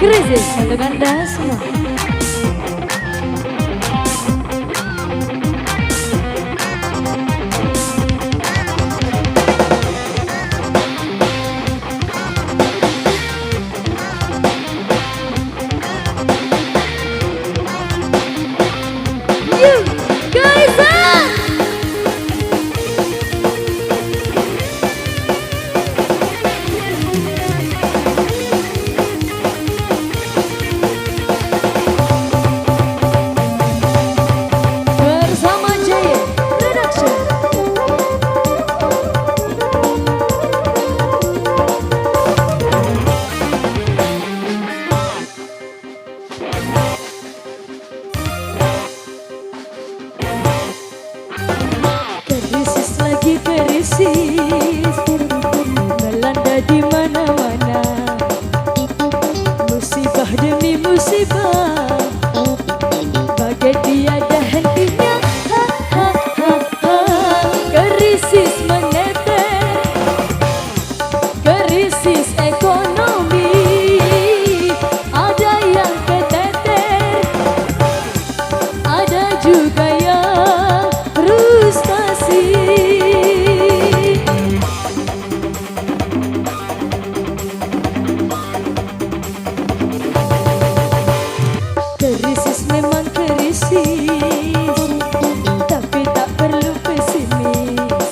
Krisis untuk Anda semua. You guys up! Bersama Jaya Production. Krisis lagi krisis, melanda di mana-mana. Musibah demi musibah, bagai tiada hentinya. Ha, ha, ha, ha. Krisis moneter, krisis ekonomi, ada yang keteter, ada juga yang frustasi. Krisis memang krisis, tapi tak perlu pesimis.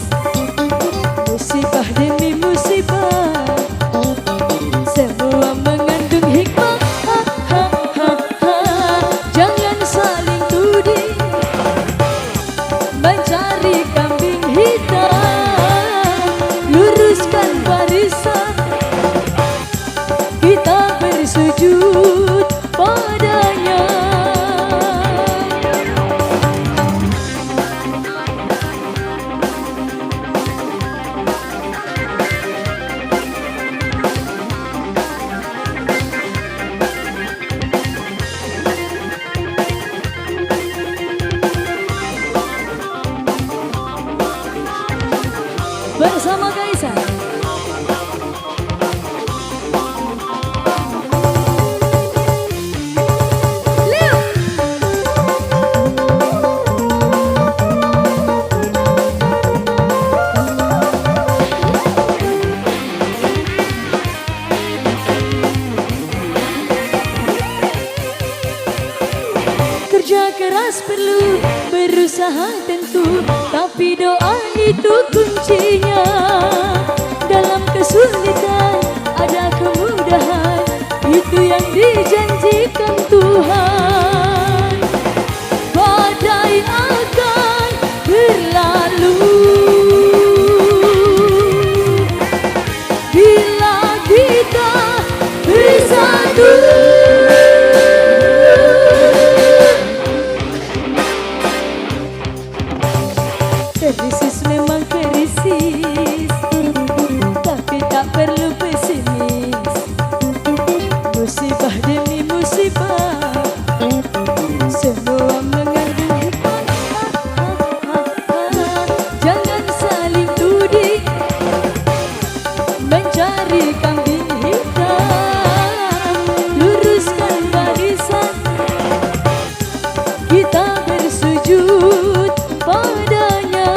Musibah demi musibah, semua mengandung hikmah. Ha, ha, ha, ha. Jangan saling tuding, mencari kambing hitam. Luruskan barisan, kita bersujud padanya. Bersama Kaisar. Kerja keras perlu, berusaha tentu, tapi doa itu kuncinya. Dalam kesulitan ada kemudahan, itu yang dijanjikan Tuhan. Badai akan berlalu bila kita bersatu. Krisis memang krisis, tapi tak perlu pesimis. Musibah demi musibah, semua mengandung hikmah. Jangan saling tuding, mencari kambing hitam. Luruskan barisan, kita bersujud padanya.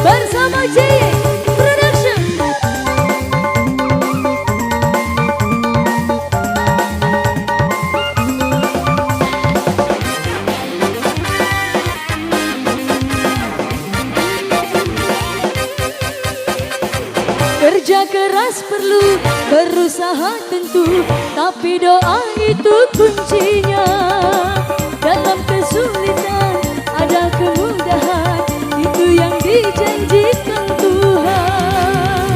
Bersama Jaya Production. Kerja keras perlu, berusaha tentu, tapi doa itu kuncinya. Dalam kesulitan ada kemudahan, itu yang dijanjikan Tuhan.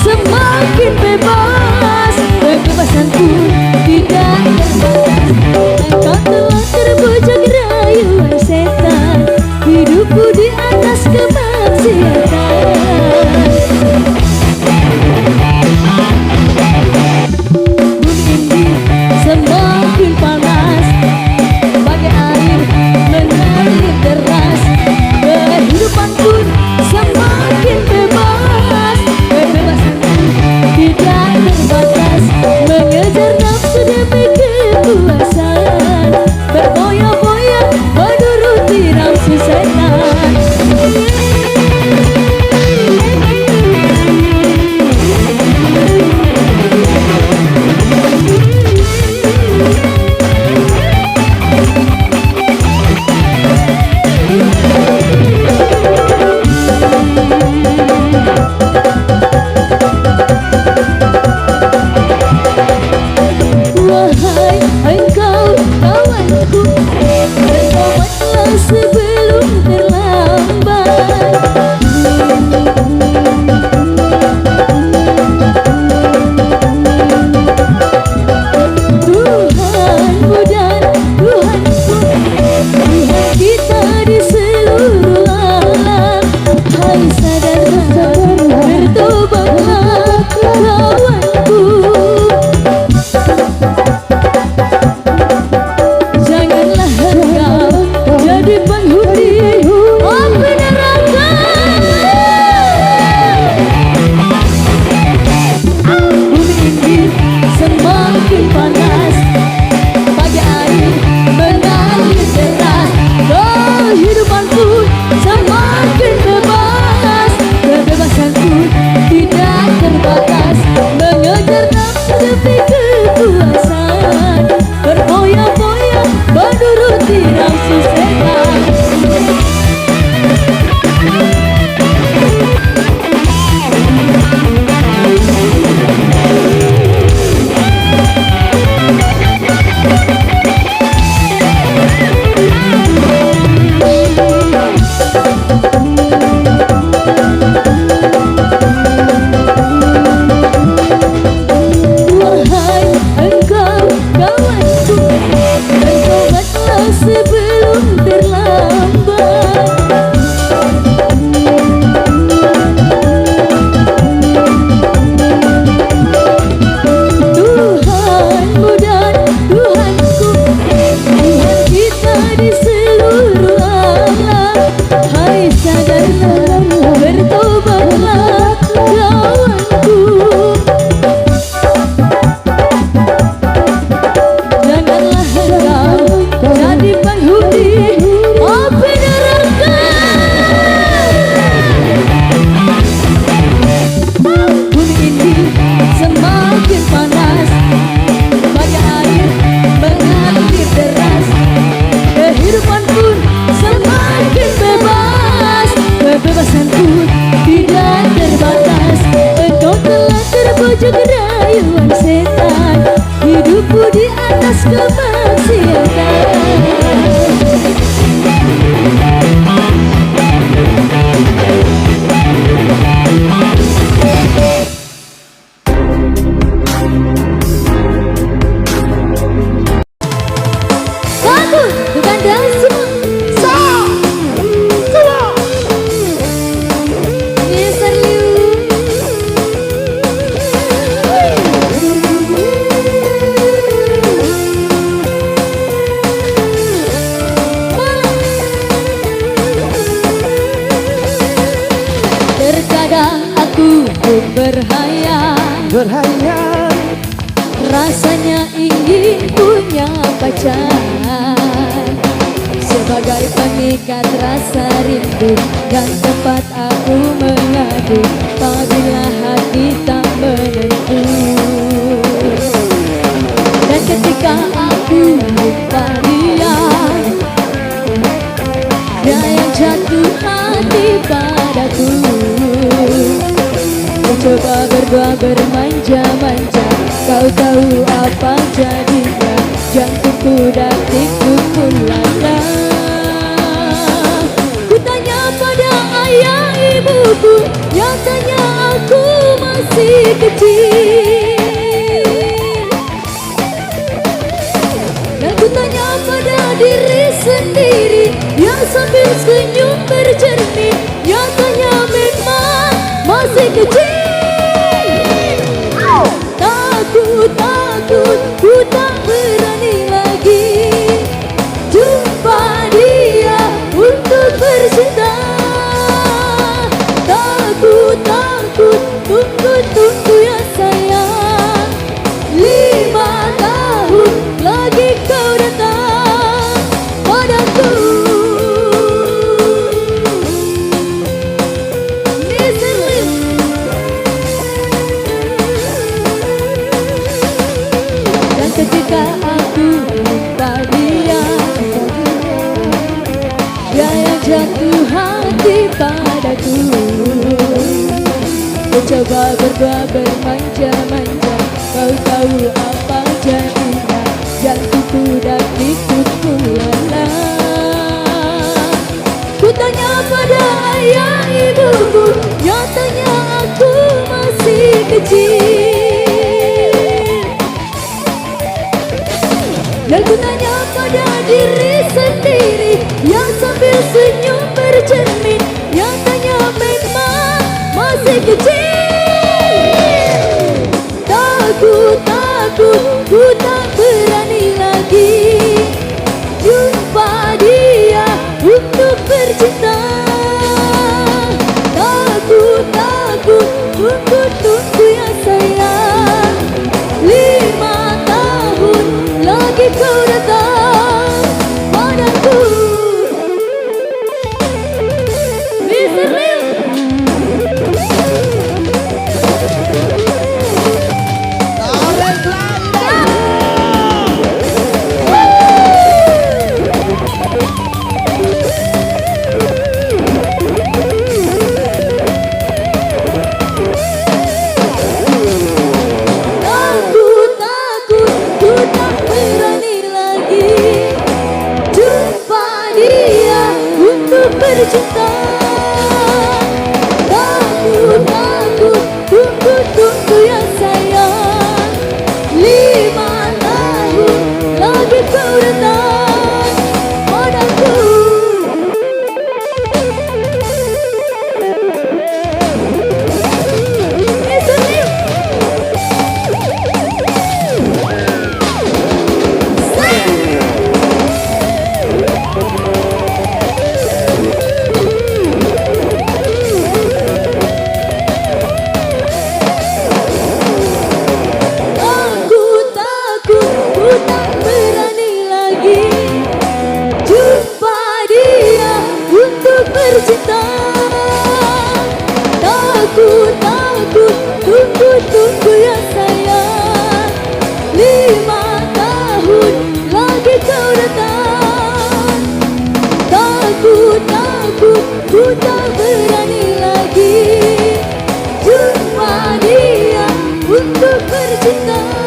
semakin bebas. Kebebasanku tidak terbatas. Engkau telah terbujuk rayuan setan. Hidupku di atas kemaksiatan. Bumi ini semakin panas, bagai air mengalir deras. Kehidupan pun semakin bebas. Kebebasanku tidak terbatas. Mengejar nafsu demi kepuasan. Berboya-boya menuruti nafsu setan. Wahai engkau kawanku, bertobatlah sebelum terlambat. Tuhanmu dan Tuhanku, Tuhan kita di seluruh alam. Hai sadarlah, bertobatlah kawanku. Janganlah engkau jadi penghuni api neraka. Bumi ini semakin panas, bagai air mengalir deras. Kehidupan pun semakin bebas. Kebebasanku tidak terbatas. Mengejar nafsu demi kepuasan. Berboya-boya menuruti nafsu setan. Wahai engkau kawanku, bertobatlah sebelum terlambat. Tuhanmu dan Tuhanku, Tuhan kita di seluruh alam. Hai sadarlah, bertobatlah kawanku. Janganlah engkau jadi penghuni api neraka. Bumi ini semakin panas, bagai air mengalir deras. Kehidupan pun semakin bebas. Kebebasanku tidak terbatas. Engkau telah terbujuk rayuan setan. Hidupku di atas kemaksiatan. Satu, bukan dan semua. Yes, Liu. Terkadang aku pun berhayal, rasanya ingin punya pacar sebagai pengikat rasa rindu dan tempat aku mengadu apabila hati tak menentu. Dan ketika aku lupa dia, dia yang jatuh hati padaku. Mencoba berdoa bermanja-manja, kau tahu apa jadinya. Jantungku detikku pun landa. Ku tanya pada ayah ibuku, nyatanya aku masih masih kecil. Dan ku tanya pada diri sendiri yang sambil senyum bercermin, nyatanya memang masih kecil. Takut, takut, ku tak berani lagi jumpa dia untuk bercinta. Takut, takut, tunggu, tunggu ya sayang, 5 tahun lagi kau datang padaku. Dan ketika aku minta dia, dia yang jatuh hati padaku. Ku coba berdoa bermanja-manja, kau tahu apa jadinya, jantungku dan ikutku lelah. Ku tanya pada ayah ibuku, nyatanya aku masih kecil. Dan ku tanya pada diri sendiri yang sambil senyum bercermin, nyatanya memang masih kecil. Takut, takut, ku tak berani lagi jumpa dia untuk bercinta. Takut, takut, tunggu, tunggu ya sayang, 5 tahun lagi kau datang padaku. Mr. Lil. Takut, takut, ku tak berani lagi jumpa dia untuk bercinta. Takut, takut, tunggu, tunggu ya sayang, 5 tahun lagi kau datang padaku. Takut, takut, ku tak berani lagi jumpa dia untuk bercinta. Takut, takut, tunggu, tunggu ya sayang, 5 tahun lagi kau datang. Takut, takut, ku tak berani lagi jumpa dia untuk bercinta.